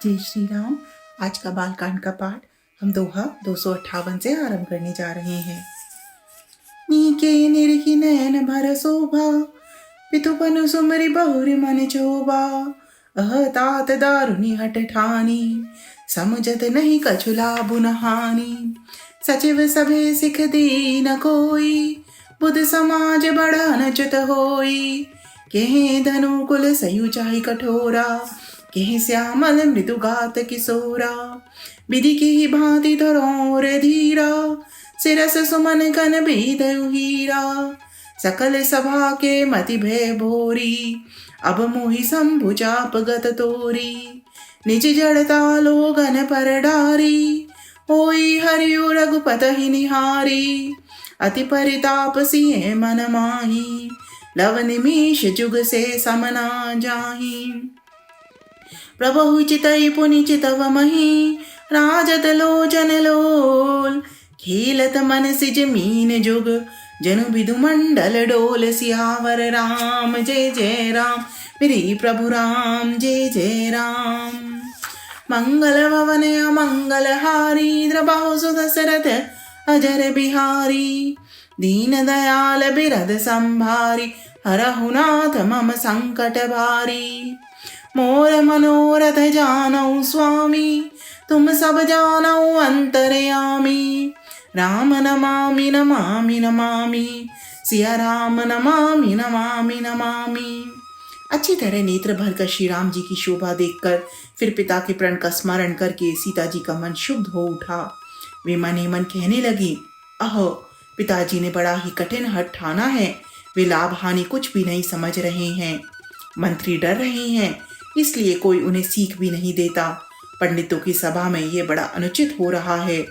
जय श्री राम। आज का बालकांड का पाठ हम दोहा 258 से आरंभ करने जा रहे हैं। नीके निरखी नयन भर शोभा, पितुपनु सुमरि बहुरि मन चोबा। अह तात दारुनि हट ठानी, समुझत नहीं कछु लाभु न हानि। सचिव सभे सिख दीन कोई, बुध समाज बड़ा न च्युत होई। केहे धनु कुल सयु चाहि कठोरा, केहे श्यामल मृदुगात किशोरा। विधि की भांति धरोर धीरा, सिरस सुमन कन बीधयु हीरा। सकल सभा के मति भय भोरी, अब मोहि शंभु चाप गत तोरी। निज जड़ता लोगन पर डारी, होई हरियु रघुपति निहारी। अति परिताप सिए मन माही, लव निमीष जुग से समना जाही। प्रभु चितई पुनि चितव मही, राजत लोचन लोल। खेलत मन सिज मीन जुग, जनु विदु मंडल डोल। सियावर राम जय जय राम, मेरे प्रभु राम जय जय राम। मंगल भवन अमंगल हारी, द्रबाहु सुदशरथ अजर बिहारी। दीन दयाल बिरद संभारी, हरहु नाथ मम संकट भारी। मोर मनोरथ जानौ स्वामी, तुम सब जानौ अंतरयामी। राम नमामि नमामि नमामि, सिया राम नमामि नमामि नमामि। अच्छी तरह नेत्र भरकर श्री राम जी की शोभा देखकर फिर पिता के प्रण का स्मरण करके सीता जी का मन शुद्ध हो उठा। वे मन ही मन कहने लगी, अहो पिताजी ने बड़ा ही कठिन हठ ठाना है। वे लाभ हानि कुछ भी नहीं समझ रहे हैं। मंत्री डर रहे हैं, इसलिए कोई उन्हें सीख भी नहीं देता। पंडितों की सभा में ये बड़ा अनुचित हो रहा है।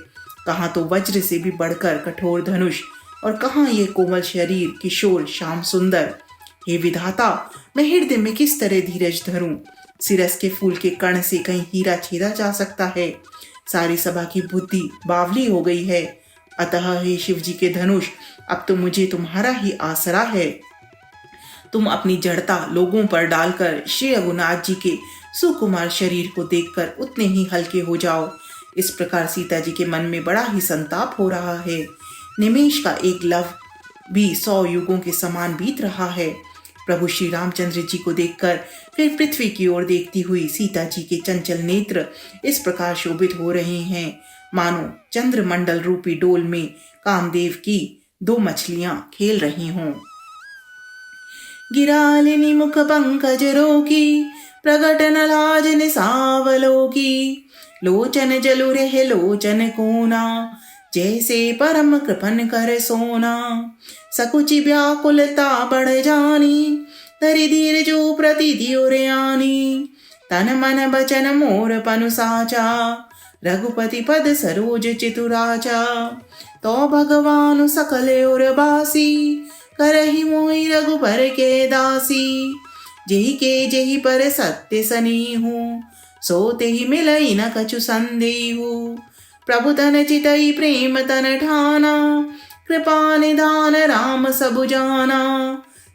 कहाँ तो वज्र से भी बढ़कर कठोर धनुष, और कहाँ ये कोमल शरीर किशोर श्याम सुंदर। हे विधाता, मैं हृदय में किस तरह धीरज धरूं। सिरस के फूल के कण से कहीं हीरा छेदा जा सकता है। सारी सभा की बुद्धि बावली हो गई है। अतः हे शिव जी के धनुष, अब तो मुझे तुम्हारा ही आसरा है। तुम अपनी जड़ता लोगों पर डालकर श्री रघुनाथ जी के सुकुमार शरीर को देखकर उतने ही हल्के हो जाओ। इस प्रकार सीता जी के मन में बड़ा ही संताप हो रहा है। निमेष का एक लव भी 100 युगों के समान बीत रहा है। प्रभु श्री रामचंद्र जी को देखकर फिर पृथ्वी की ओर देखती हुई सीता जी के चंचल नेत्र इस प्रकार शोभित हो रहे हैं, मानो चंद्रमंडल रूपी डोल में कामदेव की 2 मछलियां खेल रही हों। गिरालिनी मुख पंकज रोकी, प्रगट न लाज निसावलोकी। लोचन जलु रहे लोचन कोना, जैसे परम कृपन कर सोना। सकुचि व्याकुलता बढ़ जानी, धरि धीर जो प्रति दियोरयानी। तन मन बचन मोर पनु साचा, रघुपति पद सरोज चितुराचा। तो भगवान सकल और बासी, करहि मोहि रघुबर के दासी। जेहि के जेहि पर सत्य सनीहु, सोते ही मिलई न कछु संदेहु। प्रभु तन चितई प्रेम तन ठाना, कृपा निधान राम सबु जाना।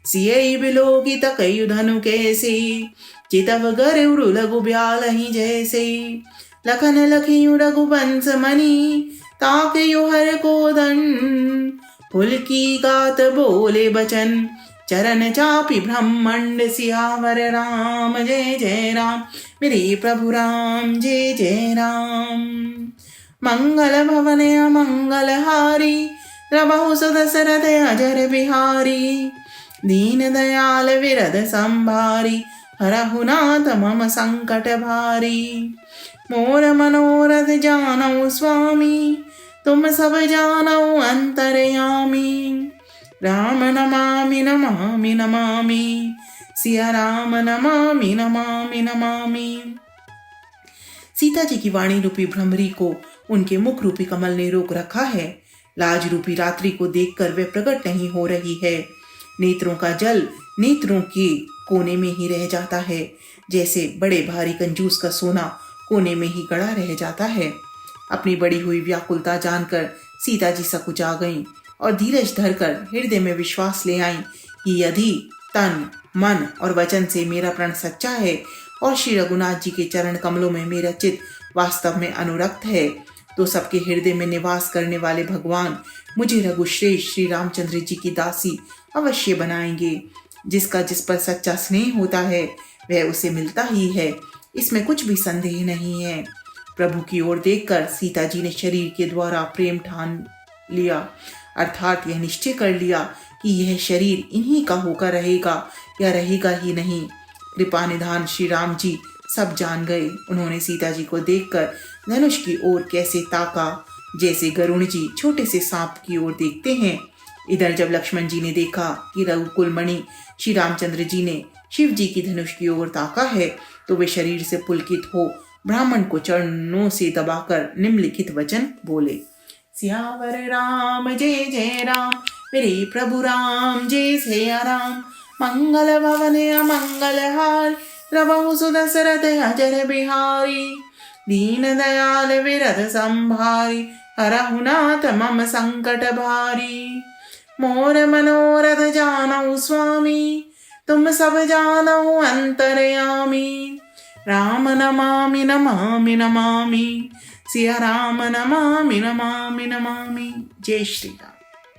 सियई बिलोकी तकयु धनु कैसे, चितव गरुड़ लघु ब्यालहि जैसे। लखन लखियु रघुवंश मणि, ताकयु हर कोदन। फुल की गात बोले बचन, चरण चापि ब्रह्मंड। सियावर राम जय जय राम, मेरे प्रभु राम जय जय राम। मंगल भवन अमंगल हारी, द्रबाहु सुदशरथ अजर बिहारी। दीन दयाल विरद संभारी, हरहु नाथ मम संकट भारी। मोर मनोरथ जानौ स्वामी, तुम सब जानौ अंतरयामी। राम नमामि नमामि नमामि, सिया राम नमामि नमामि नमामि। सीता जी की वाणी रूपी भ्रमरी को उनके मुख रूपी कमल ने रोक रखा है। लाज रूपी रात्रि को देखकर वे प्रकट नहीं हो रही है। नेत्रों का जल नेत्रों के कोने में ही रह जाता है, जैसे बड़े भारी कंजूस का सोना कोने में ही गड़ा रह जाता है। अपनी बड़ी हुई व्याकुलता जानकर सीता जी सकुचा गईं और धीरज धरकर हृदय में विश्वास ले आईं कि यदि तन मन और वचन से मेरा प्रण सच्चा है और श्री रघुनाथ जी के चरण कमलों में मेरा चित्त वास्तव में अनुरक्त है, तो सबके हृदय में निवास करने वाले भगवान मुझे रघुश्रेष्ठ श्री रामचंद्र जी की दासी अवश्य बनाएंगे। जिसका जिस पर सच्चा स्नेह होता है वह उसे मिलता ही है, इसमें कुछ भी संदेह नहीं है। प्रभु की ओर देखकर सीता जी ने शरीर के द्वारा प्रेम ठान लिया, अर्थात यह निश्चय कर लिया कि यह शरीर इन्हीं का होकर रहेगा या रहेगा ही नहीं। कृपा निधान श्री राम जी सब जान गए। उन्होंने सीता जी को देखकर धनुष की ओर कैसे ताका, जैसे गरुण जी छोटे से सांप की ओर देखते हैं। इधर जब लक्ष्मण जी ने देखा कि रघुकुल मणि श्री रामचंद्र जी ने शिव जी की धनुष की ओर ताका है, तो वे शरीर से पुलकित हो ब्राह्मण को चरणों से दबाकर निम्नलिखित वचन बोले। सियावर राम जय जय राम, मेरे प्रभु राम जय सिया राम। मंगल भवन अमंगल हार, प्रभु सुदशरथ अजर बिहारी। दीन दयाल विरध संभारी, हरहु नाथ मम संकट भारी। मोर मनोरथ जानऊ स्वामी, तुम सब जानऊ अंतरयामी। राम नमामि नमामि नमामि, सिया राम नमामि नमामि नमामि। जय श्री राम।